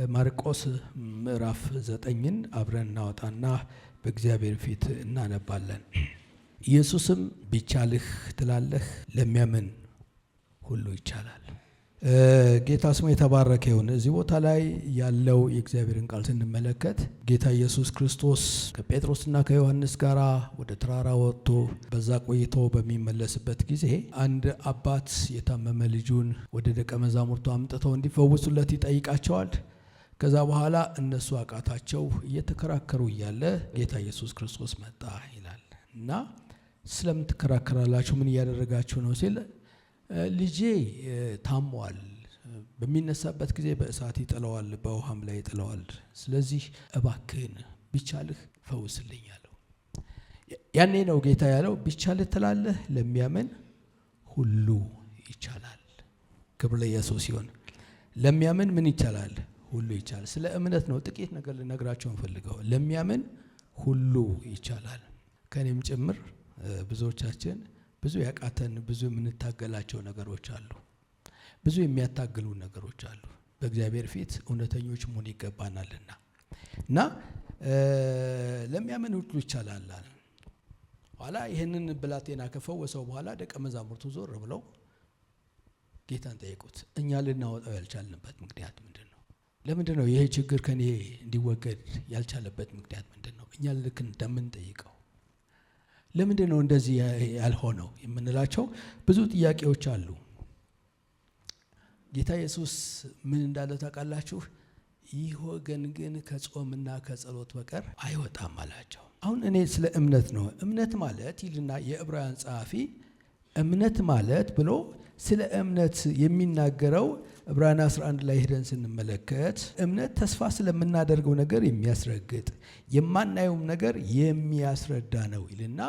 ማርቆስ ምዕራፍ 9ን አብረን እናወጣና በእግዚአብሔር ፊት እናነባለን። ኢየሱስም ቢቻልህ ትላለህ፣ ለሚያምን ሁሉ ይቻላል። ጌታ ስሙ የተባረከ ይሁን። እዚህ ቦታ ላይ ያለው የእግዚአብሔርን ቃል ስንመለከት ጌታ ኢየሱስ ክርስቶስ ከጴጥሮስና ከዮሐንስ ጋር ወደ ተራራ ወጥቶ በዛ ቆይቶ በሚመለስበት ጊዜ አንድ አባት የታመመ ልጁን ወደ ደቀ መዛሙርቱ አምጥተው እንዲፈውሱለት ይጠይቃቸዋል። ከዛ በኋላ እነሱ አቃታቸው። እየተከራከሩ እያለ ጌታ ኢየሱስ ክርስቶስ መጣ ይላል እና ስለምን ትከራከራላችሁ? ምን እያደረጋችሁ ነው ሲል ልጄ ታሟል፣ በሚነሳበት ጊዜ በእሳት ይጥለዋል፣ በውሃም ላይ ይጥለዋል። ስለዚህ እባክህን ቢቻልህ ፈውስልኝ አለው። ያኔ ነው ጌታ ያለው ቢቻልህ ትላለህ፣ ለሚያምን ሁሉ ይቻላል። ክብር ለኢየሱስ ይሁን። ለሚያምን ምን ይቻላል? ሁሉ ይቻላል። ስለ እምነት ነው ጥቂት ነገር ልነግራቸው እንፈልገው። ለሚያምን ሁሉ ይቻላል። ከኔም ጭምር ብዙዎቻችን ብዙ ያቃተን ብዙ የምንታገላቸው ነገሮች አሉ። ብዙ የሚያታግሉ ነገሮች አሉ። በእግዚአብሔር ፊት እውነተኞች መሆን ይገባናልና እና ለሚያምን ሁሉ ይቻላል። ኋላ ይህንን ብላቴና ከፈወሰው በኋላ ደቀ መዛሙርቱ ዞር ብለው ጌታን ጠየቁት። እኛ ልናወጣው ያልቻልንበት ምክንያት ምንድን ነው? ለምንድን ነው ይሄ ችግር ከኔ እንዲወገድ ያልቻለበት ምክንያት ምንድን ነው? እኛ ልክ እንደምንጠይቀው ለምንድን ነው እንደዚህ ያልሆነው የምንላቸው ብዙ ጥያቄዎች አሉ። ጌታ ኢየሱስ ምን እንዳለ ታውቃላችሁ? ይህ ወገን ግን ከጾምና ከጸሎት በቀር አይወጣም አላቸው። አሁን እኔ ስለ እምነት ነው። እምነት ማለት ይልና የዕብራውያን ጸሐፊ እምነት ማለት ብሎ ስለ እምነት የሚናገረው ዕብራውያን 11 ላይ ሄደን ስንመለከት እምነት ተስፋ ስለምናደርገው ነገር የሚያስረግጥ የማናየውም ነገር የሚያስረዳ ነው ይልና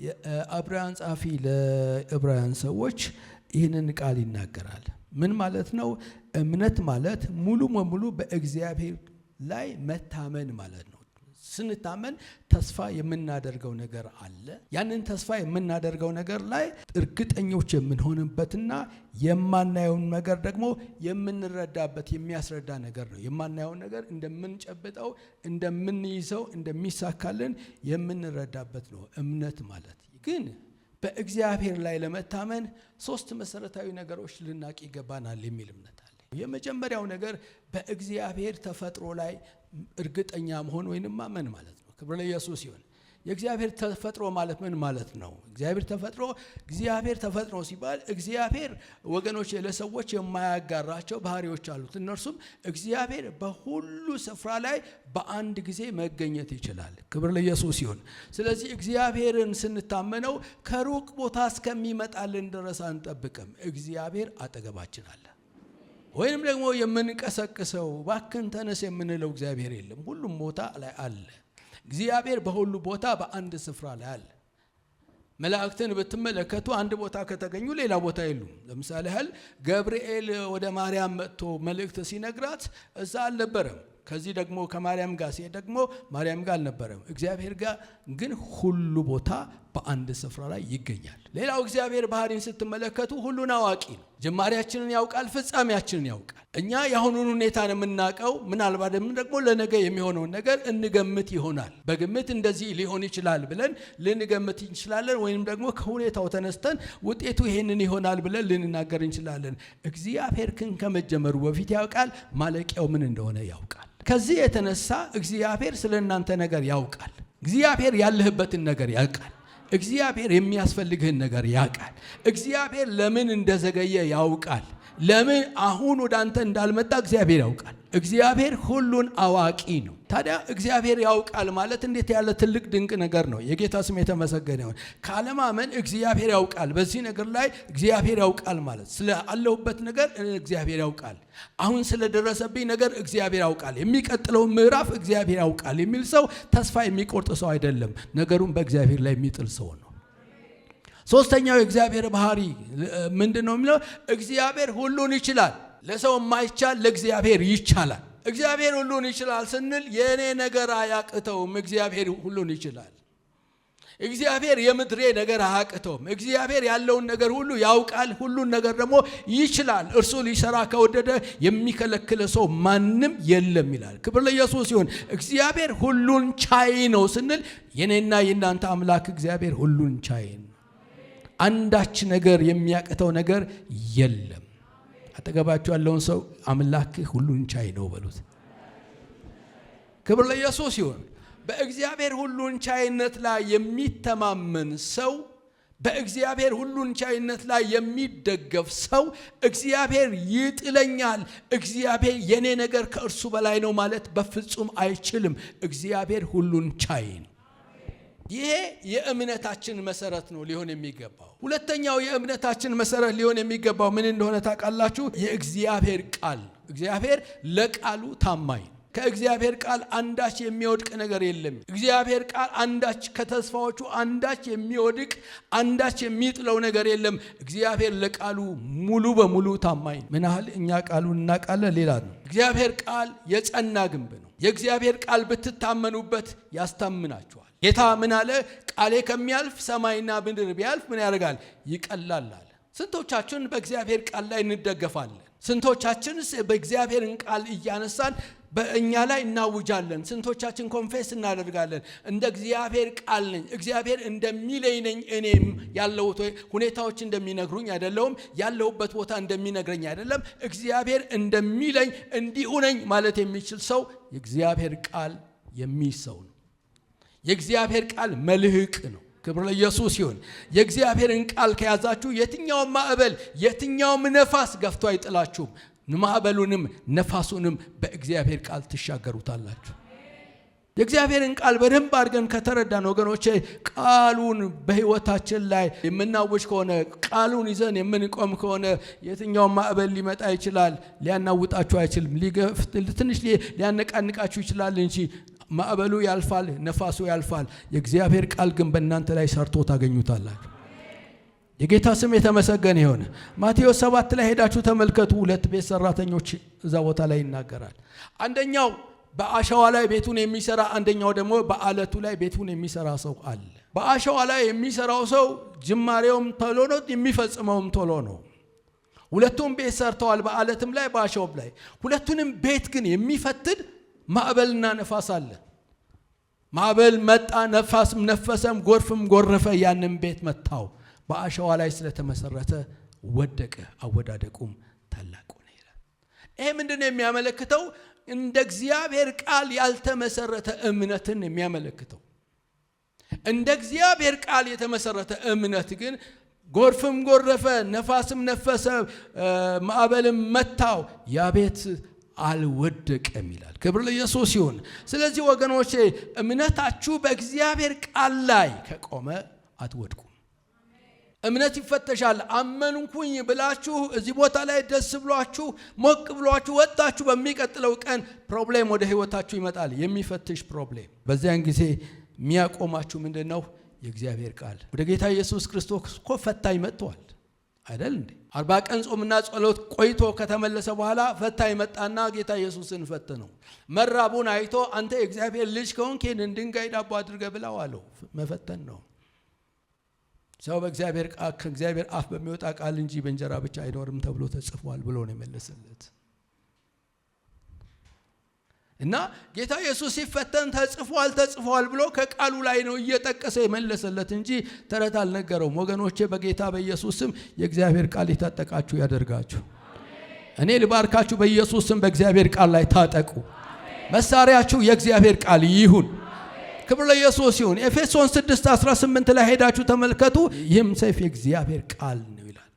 የዕብራውያን ጸሐፊ ለዕብራውያን ሰዎች ይህንን ቃል ይናገራል። ምን ማለት ነው? እምነት ማለት ሙሉ በሙሉ በእግዚአብሔር ላይ መታመን ማለት ነው። ስንታመን ተስፋ የምናደርገው ነገር አለ። ያንን ተስፋ የምናደርገው ነገር ላይ እርግጠኞች የምንሆንበትና የማናየውን ነገር ደግሞ የምንረዳበት የሚያስረዳ ነገር ነው። የማናየውን ነገር እንደምንጨብጠው፣ እንደምንይዘው፣ እንደሚሳካልን የምንረዳበት ነው እምነት ማለት። ግን በእግዚአብሔር ላይ ለመታመን 3 መሰረታዊ ነገሮች ልናቅ ይገባናል የሚል እምነት አለ። የመጀመሪያው ነገር በእግዚአብሔር ተፈጥሮ ላይ እርግጠኛ መሆን ወይንም ማመን ማለት ነው። ክብር ለኢየሱስ ይሁን። የእግዚአብሔር ተፈጥሮ ማለት ምን ማለት ነው? እግዚአብሔር ተፈጥሮ ሲባል እግዚአብሔር ወገኖች ለሰዎች የማያጋራቸው ባህሪዎች አሉት። እነርሱም እግዚአብሔር በሁሉ ስፍራ ላይ በአንድ ጊዜ መገኘት ይችላል። ክብር ለኢየሱስ ይሁን። ስለዚህ እግዚአብሔርን ስንታመነው ከሩቅ ቦታ እስከሚመጣልን ድረስ አንጠብቅም። እግዚአብሔር አጠገባችን አለ። ወይንም ደግሞ የምንቀሰቅሰው ባክን ተነስ የምንለው እግዚአብሔር የለም። ሁሉም ቦታ ላይ አለ። እግዚአብሔር በሁሉ ቦታ በአንድ ስፍራ ላይ አለ። መላእክትን ብትመለከቱ አንድ ቦታ ከተገኙ ሌላ ቦታ የሉም። ለምሳሌ ያህል ገብርኤል ወደ ማርያም መጥቶ መልእክት ሲነግራት እዛ አልነበረም። ከዚህ ደግሞ ከማርያም ጋር ሲሄድ ደግሞ ማርያም ጋር አልነበረም። እግዚአብሔር ጋር ግን ሁሉ ቦታ በአንድ ስፍራ ላይ ይገኛል። ሌላው እግዚአብሔር ባህሪን ስትመለከቱ ሁሉን አዋቂ ነው። ጅማሬያችንን ያውቃል፣ ፍጻሜያችንን ያውቃል። እኛ የአሁኑን ሁኔታ ነው የምናውቀው። ምናልባት ደግሞ ለነገ የሚሆነውን ነገር እንገምት ይሆናል። በግምት እንደዚህ ሊሆን ይችላል ብለን ልንገምት እንችላለን። ወይንም ደግሞ ከሁኔታው ተነስተን ውጤቱ ይሄንን ይሆናል ብለን ልንናገር እንችላለን። እግዚአብሔር ግን ከመጀመሩ በፊት ያውቃል፣ ማለቂያው ምን እንደሆነ ያውቃል። ከዚህ የተነሳ እግዚአብሔር ስለ እናንተ ነገር ያውቃል። እግዚአብሔር ያለህበትን ነገር ያውቃል። እግዚአብሔር የሚያስፈልግህን ነገር ያውቃል። እግዚአብሔር ለምን እንደዘገየ ያውቃል። ለምን አሁን ወደ አንተ እንዳልመጣ እግዚአብሔር ያውቃል። እግዚአብሔር ሁሉን አዋቂ ነው። ታዲያ እግዚአብሔር ያውቃል ማለት እንዴት ያለ ትልቅ ድንቅ ነገር ነው። የጌታ ስም የተመሰገነ ይሁን። ካለማመን እግዚአብሔር ያውቃል፣ በዚህ ነገር ላይ እግዚአብሔር ያውቃል ማለት ስለ አለሁበት ነገር እግዚአብሔር ያውቃል፣ አሁን ስለደረሰብኝ ነገር እግዚአብሔር ያውቃል፣ የሚቀጥለው ምዕራፍ እግዚአብሔር ያውቃል የሚል ሰው ተስፋ የሚቆርጥ ሰው አይደለም፣ ነገሩን በእግዚአብሔር ላይ የሚጥል ሰው ነው። ሶስተኛው የእግዚአብሔር ባህሪ ምንድነው የሚለው? እግዚአብሔር ሁሉን ይችላል። ለሰው የማይቻል ለእግዚአብሔር ይቻላል። እግዚአብሔር ሁሉን ይችላል ስንል የኔ ነገር አያቅተውም። እግዚአብሔር ሁሉን ይችላል። እግዚአብሔር የምድሬ ነገር አያቅተውም። እግዚአብሔር ያለውን ነገር ሁሉ ያውቃል፣ ሁሉን ነገር ደግሞ ይችላል። እርሱ ሊሰራ ከወደደ የሚከለክል ሰው ማንም የለም ይላል። ክብር ለኢየሱስ ይሁን። እግዚአብሔር ሁሉን ቻይ ነው ስንል የኔና የናንተ አምላክ እግዚአብሔር ሁሉን ቻይ ነው። አንዳች ነገር የሚያቅተው ነገር የለም። አጠገባችሁ ያለውን ሰው አምላክህ ሁሉን ቻይ ነው በሉት። ክብር ለኢየሱስ ይሁን። በእግዚአብሔር ሁሉን ቻይነት ላይ የሚተማመን ሰው፣ በእግዚአብሔር ሁሉን ቻይነት ላይ የሚደገፍ ሰው እግዚአብሔር ይጥለኛል፣ እግዚአብሔር የኔ ነገር ከእርሱ በላይ ነው ማለት በፍጹም አይችልም። እግዚአብሔር ሁሉን ቻይ ነው። ይሄ የእምነታችን መሰረት ነው ሊሆን የሚገባው። ሁለተኛው የእምነታችን መሰረት ሊሆን የሚገባው ምን እንደሆነ ታውቃላችሁ? የእግዚአብሔር ቃል። እግዚአብሔር ለቃሉ ታማኝ ነው። ከእግዚአብሔር ቃል አንዳች የሚወድቅ ነገር የለም። እግዚአብሔር ቃል አንዳች ከተስፋዎቹ አንዳች የሚወድቅ አንዳች የሚጥለው ነገር የለም። እግዚአብሔር ለቃሉ ሙሉ በሙሉ ታማኝ ነው። ምን ያህል እኛ ቃሉን እናውቃለን ሌላ ነው። እግዚአብሔር ቃል የጸና ግንብ ነው። የእግዚአብሔር ቃል ብትታመኑበት ያስታምናችኋል። ጌታ ምን አለ? ቃሌ ከሚያልፍ ሰማይና ምድር ቢያልፍ ምን ያደርጋል? ይቀላል አለ። ስንቶቻችን በእግዚአብሔር ቃል ላይ እንደገፋለን? ስንቶቻችንስ በእግዚአብሔርን ቃል እያነሳን በእኛ ላይ እናውጃለን? ስንቶቻችን ኮንፌስ እናደርጋለን? እንደ እግዚአብሔር ቃል ነኝ፣ እግዚአብሔር እንደሚለኝ ነኝ፣ እኔም ያለሁት ሁኔታዎች እንደሚነግሩኝ አይደለም፣ ያለሁበት ቦታ እንደሚነግረኝ አይደለም፣ እግዚአብሔር እንደሚለኝ እንዲሁ ነኝ ማለት የሚችል ሰው የእግዚአብሔር ቃል የሚሰው ነው። የእግዚአብሔር ቃል መልህቅ ነው። ክብር ለኢየሱስ ይሁን። የእግዚአብሔርን ቃል ከያዛችሁ የትኛውም ማዕበል የትኛውም ነፋስ ገፍቶ አይጥላችሁም። ማዕበሉንም ነፋሱንም በእግዚአብሔር ቃል ትሻገሩታላችሁ። የእግዚአብሔርን ቃል በደንብ አድርገን ከተረዳን ወገኖቼ፣ ቃሉን በህይወታችን ላይ የምናውጅ ከሆነ፣ ቃሉን ይዘን የምንቆም ከሆነ የትኛውም ማዕበል ሊመጣ ይችላል፣ ሊያናውጣችሁ አይችልም። ትንሽ ሊያነቃንቃችሁ ይችላል እንጂ ማዕበሉ ያልፋል፣ ነፋሱ ያልፋል። የእግዚአብሔር ቃል ግን በእናንተ ላይ ሰርቶ ታገኙታላችሁ። የጌታ ስም የተመሰገነ ይሁን። ማቴዎስ 7 ላይ ሄዳችሁ ተመልከቱ። ሁለት ቤት ሰራተኞች እዛ ቦታ ላይ ይናገራል። አንደኛው በአሸዋ ላይ ቤቱን የሚሰራ፣ አንደኛው ደግሞ በአለቱ ላይ ቤቱን የሚሰራ ሰው አለ። በአሸዋ ላይ የሚሰራው ሰው ጅማሬውም ቶሎ ነው፣ የሚፈጽመውም ቶሎ ነው። ሁለቱም ቤት ሰርተዋል፣ በአለትም ላይ በአሸዋም ላይ። ሁለቱንም ቤት ግን የሚፈትድ ማዕበልና ነፋስ አለ። ማዕበል መጣ፣ ነፋስም ነፈሰም፣ ጎርፍም ጎረፈ፣ ያንን ቤት መታው። በአሸዋ ላይ ስለተመሰረተ ወደቀ፣ አወዳደቁም ታላቅ ሆነ ይላል። ይሄ ምንድነው የሚያመለክተው? እንደ እግዚአብሔር ቃል ያልተመሰረተ እምነትን የሚያመለክተው። እንደ እግዚአብሔር ቃል የተመሰረተ እምነት ግን ጎርፍም ጎረፈ፣ ነፋስም ነፈሰ፣ ማዕበልም መታው፣ ያ ቤት አልወደቀም ይላል። ክብር ለኢየሱስ ይሁን። ስለዚህ ወገኖቼ እምነታችሁ በእግዚአብሔር ቃል ላይ ከቆመ አትወድቁም። እምነት ይፈተሻል። አመንኩኝ ብላችሁ እዚህ ቦታ ላይ ደስ ብሏችሁ ሞቅ ብሏችሁ ወጣችሁ፣ በሚቀጥለው ቀን ፕሮብሌም ወደ ህይወታችሁ ይመጣል፣ የሚፈትሽ ፕሮብሌም። በዚያን ጊዜ የሚያቆማችሁ ምንድነው? የእግዚአብሔር ቃል። ወደ ጌታ ኢየሱስ ክርስቶስ እኮ ፈታኝ መጥቷል አይደል እንዴ? 40 ቀን ጾምና ጸሎት ቆይቶ ከተመለሰ በኋላ ፈታኝ መጣና ጌታ ኢየሱስን ፈተነው። መራቡን አይቶ አንተ የእግዚአብሔር ልጅ ከሆንክ ይህንን ድንጋይ ዳቦ አድርገህ ብላው አለው። መፈተን ነው። ሰው በእግዚአብሔር ቃል ከእግዚአብሔር አፍ በሚወጣ ቃል እንጂ በእንጀራ ብቻ አይኖርም ተብሎ ተጽፏል ብሎ ነው የመለሰለት። እና ጌታ ኢየሱስ ሲፈተን ተጽፏል ብሎ ከቃሉ ላይ ነው እየጠቀሰ የመለሰለት እንጂ ተረት አልነገረውም። ወገኖቼ በጌታ በኢየሱስ ስም የእግዚአብሔር ቃል ይታጠቃችሁ ያደርጋችሁ። እኔ ልባርካችሁ በኢየሱስ ስም በእግዚአብሔር ቃል ላይ ታጠቁ። መሳሪያችሁ የእግዚአብሔር ቃል ይሁን። ክብር ለኢየሱስ ይሁን። ኤፌሶን 6:18 ላይ ሄዳችሁ ተመልከቱ። ይህም ሰይፍ የእግዚአብሔር ቃል ነው ይላል።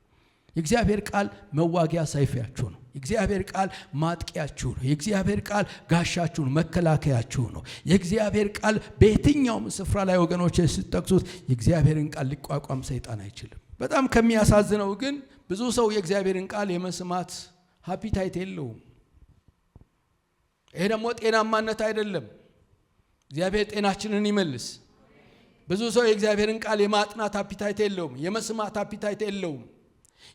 የእግዚአብሔር ቃል መዋጊያ ሰይፋችሁ ነው። የእግዚአብሔር ቃል ማጥቂያችሁ ነው። የእግዚአብሔር ቃል ጋሻችሁ ነው፣ መከላከያችሁ ነው። የእግዚአብሔር ቃል በየትኛውም ስፍራ ላይ ወገኖቼ ስትጠቅሱት የእግዚአብሔርን ቃል ሊቋቋም ሰይጣን አይችልም። በጣም ከሚያሳዝነው ግን ብዙ ሰው የእግዚአብሔርን ቃል የመስማት ሃፒታይት የለውም። ይሄ ደግሞ ጤናማነት አይደለም። እግዚአብሔር ጤናችንን ይመልስ። ብዙ ሰው የእግዚአብሔርን ቃል የማጥናት ሃፒታይት የለውም፣ የመስማት ሃፒታይት የለውም።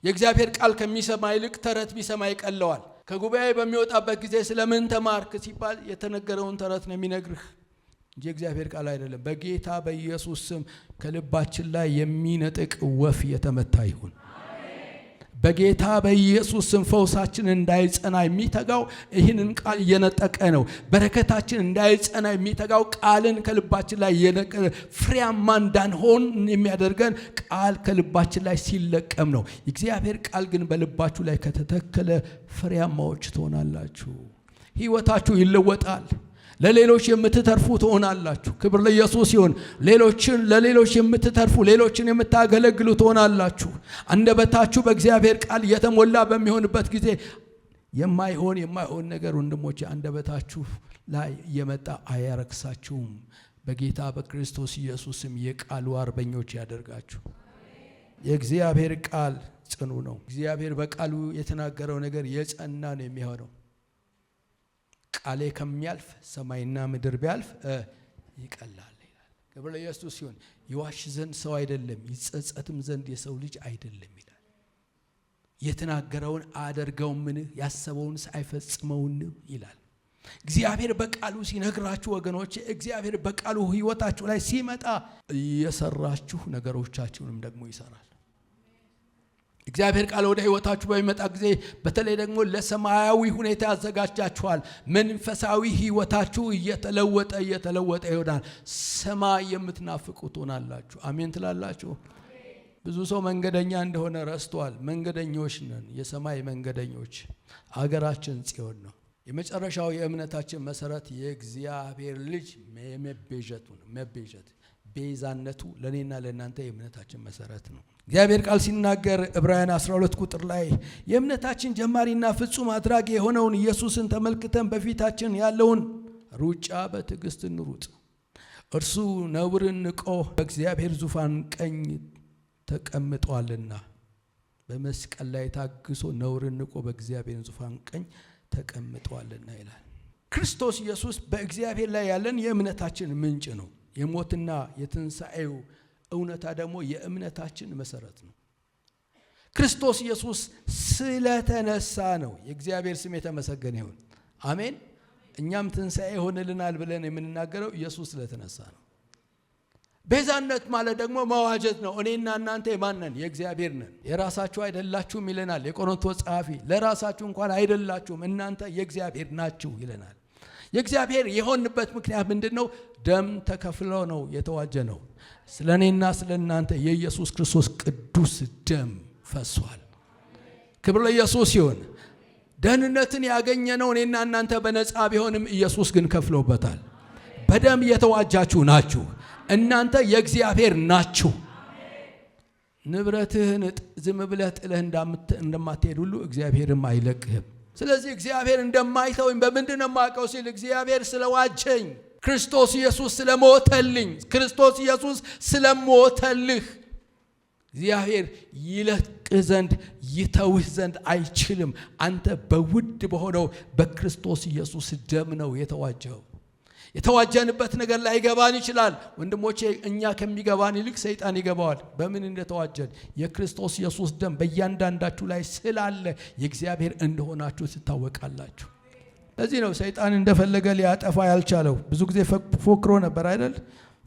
የእግዚአብሔር ቃል ከሚሰማ ይልቅ ተረት ቢሰማ ይቀለዋል። ከጉባኤ በሚወጣበት ጊዜ ስለምን ተማርክ ሲባል የተነገረውን ተረት ነው የሚነግርህ። እንጂ እግዚአብሔር ቃል አይደለም። በጌታ በኢየሱስ ስም ከልባችን ላይ የሚነጥቅ ወፍ የተመታ ይሁን። በጌታ በኢየሱስ ስም ፈውሳችን እንዳይጸና የሚተጋው ይህንን ቃል እየነጠቀ ነው። በረከታችን እንዳይጸና የሚተጋው ቃልን ከልባችን ላይ የነቀለ ፍሬያማ እንዳንሆን የሚያደርገን ቃል ከልባችን ላይ ሲለቀም ነው። የእግዚአብሔር ቃል ግን በልባችሁ ላይ ከተተከለ ፍሬያማዎች ትሆናላችሁ። ሕይወታችሁ ይለወጣል። ለሌሎች የምትተርፉ ትሆናላችሁ። ክብር ለኢየሱስ ይሁን። ለሌሎች የምትተርፉ ሌሎችን የምታገለግሉ ትሆናላችሁ። አንደበታችሁ በእግዚአብሔር ቃል የተሞላ በሚሆንበት ጊዜ የማይሆን ነገር ወንድሞቼ አንደበታችሁ ላይ እየመጣ አያረክሳችሁም። በጌታ በክርስቶስ ኢየሱስም የቃሉ አርበኞች ያደርጋችሁ። የእግዚአብሔር ቃል ጽኑ ነው። እግዚአብሔር በቃሉ የተናገረው ነገር የጸና ነው የሚሆነው። ቃሌ ከሚያልፍ ሰማይና ምድር ቢያልፍ ይቀላል ይላል። ክብር ለኢየሱስ ይሁን። ይዋሽ ዘንድ ሰው አይደለም፣ ይጸጸትም ዘንድ የሰው ልጅ አይደለም ይላል። የተናገረውን አያደርገውምን? ያሰበውን አይፈጽመውን ይላል። እግዚአብሔር በቃሉ ሲነግራችሁ ወገኖች፣ እግዚአብሔር በቃሉ ሕይወታችሁ ላይ ሲመጣ እየሰራችሁ ነገሮቻችሁንም ደግሞ ይሰራል። እግዚአብሔር ቃል ወደ ሕይወታችሁ በሚመጣ ጊዜ በተለይ ደግሞ ለሰማያዊ ሁኔታ ያዘጋጃችኋል። መንፈሳዊ ሕይወታችሁ እየተለወጠ ይሆናል። ሰማይ የምትናፍቁ ትሆናላችሁ። አሜን ትላላችሁ። ብዙ ሰው መንገደኛ እንደሆነ ረስቷል። መንገደኞች ነን፣ የሰማይ መንገደኞች። አገራችን ጽዮን ነው። የመጨረሻው የእምነታችን መሰረት የእግዚአብሔር ልጅ መቤዠት ቤዛነቱ ለኔና ለእናንተ የእምነታችን መሰረት ነው። እግዚአብሔር ቃል ሲናገር ዕብራውያን 12 ቁጥር ላይ የእምነታችን ጀማሪና ፍጹም አድራጊ የሆነውን ኢየሱስን ተመልክተን በፊታችን ያለውን ሩጫ በትዕግስት እንሩጥ። እርሱ ነውርን ንቆ በእግዚአብሔር ዙፋን ቀኝ ተቀምጧልና። በመስቀል ላይ ታግሶ ነውርን ንቆ በእግዚአብሔር ዙፋን ቀኝ ተቀምጧልና ይላል። ክርስቶስ ኢየሱስ በእግዚአብሔር ላይ ያለን የእምነታችን ምንጭ ነው። የሞትና የትንሣኤው እውነታ ደግሞ የእምነታችን መሰረት ነው። ክርስቶስ ኢየሱስ ስለተነሳ ነው። የእግዚአብሔር ስም የተመሰገነ ይሁን። አሜን። እኛም ትንሣኤ ሆነልናል ብለን የምንናገረው ኢየሱስ ስለተነሳ ነው። ቤዛነት ማለት ደግሞ መዋጀት ነው። እኔና እናንተ የማን ነን? የእግዚአብሔር ነን። የራሳችሁ አይደላችሁም ይለናል የቆሮንቶስ ጸሐፊ። ለራሳችሁ እንኳን አይደላችሁም፣ እናንተ የእግዚአብሔር ናችሁ ይለናል። የእግዚአብሔር የሆንበት ምክንያት ምንድነው? ደም ተከፍሎ ነው የተዋጀ ነው። ስለኔና ስለናንተ የኢየሱስ ክርስቶስ ቅዱስ ደም ፈሷል። ክብር ለኢየሱስ ይሁን። ደህንነትን ያገኘነው እኔና እናንተ በነፃ ቢሆንም ኢየሱስ ግን ከፍሎበታል። በደም የተዋጃችሁ ናችሁ። እናንተ የእግዚአብሔር ናችሁ። ንብረትህን ዝም ብለህ ጥለህ እንደማትሄድ ሁሉ እግዚአብሔርም አይለቅህም። ስለዚህ እግዚአብሔር እንደማይተወኝ በምንድነው የማውቀው ሲል እግዚአብሔር ስለዋጀኝ፣ ክርስቶስ ኢየሱስ ስለሞተልኝ፣ ክርስቶስ ኢየሱስ ስለሞተልህ እግዚአብሔር ይለቅህ ዘንድ ይተውህ ዘንድ አይችልም። አንተ በውድ በሆነው በክርስቶስ ኢየሱስ ደም ነው የተዋጀው። የተዋጀንበት ነገር ላይ ይገባን ይችላል ወንድሞቼ። እኛ ከሚገባን ይልቅ ሰይጣን ይገባዋል። በምን እንደተዋጀን የክርስቶስ ኢየሱስ ደም በእያንዳንዳችሁ ላይ ስላለ የእግዚአብሔር እንደሆናችሁ ትታወቃላችሁ። ለዚህ ነው ሰይጣን እንደፈለገ ሊያጠፋ ያልቻለው። ብዙ ጊዜ ፎክሮ ነበር አይደል?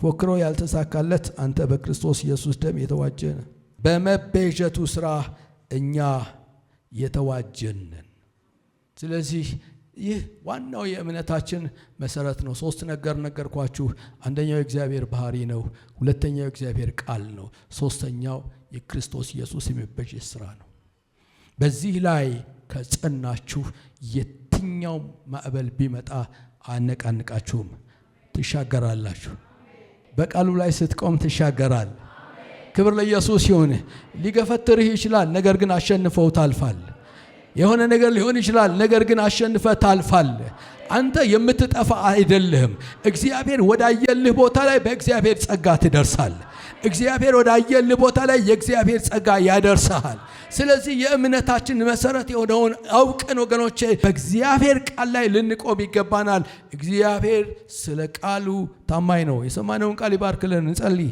ፎክሮ ያልተሳካለት አንተ በክርስቶስ ኢየሱስ ደም የተዋጀን፣ በመቤዠቱ ስራ እኛ የተዋጀንን። ስለዚህ ይህ ዋናው የእምነታችን መሰረት ነው። ሶስት ነገር ነገርኳችሁ። አንደኛው የእግዚአብሔር ባህሪ ነው። ሁለተኛው የእግዚአብሔር ቃል ነው። ሶስተኛው የክርስቶስ ኢየሱስ የመቤዠት ስራ ነው። በዚህ ላይ ከጸናችሁ የትኛው ማዕበል ቢመጣ አነቃንቃችሁም፣ ትሻገራላችሁ። በቃሉ ላይ ስትቆም ትሻገራል። ክብር ለኢየሱስ ይሁን። ሊገፈትርህ ይችላል፣ ነገር ግን አሸንፈው ታልፋል። የሆነ ነገር ሊሆን ይችላል፣ ነገር ግን አሸንፈ ታልፋል። አንተ የምትጠፋ አይደለህም። እግዚአብሔር ወዳየልህ ቦታ ላይ በእግዚአብሔር ጸጋ ትደርሳል። እግዚአብሔር ወዳየልህ ቦታ ላይ የእግዚአብሔር ጸጋ ያደርሳል። ስለዚህ የእምነታችን መሰረት የሆነውን አውቀን ወገኖቼ በእግዚአብሔር ቃል ላይ ልንቆም ይገባናል። እግዚአብሔር ስለ ቃሉ ታማኝ ነው። የሰማነውን ቃል ይባርክልን። እንጸልይ።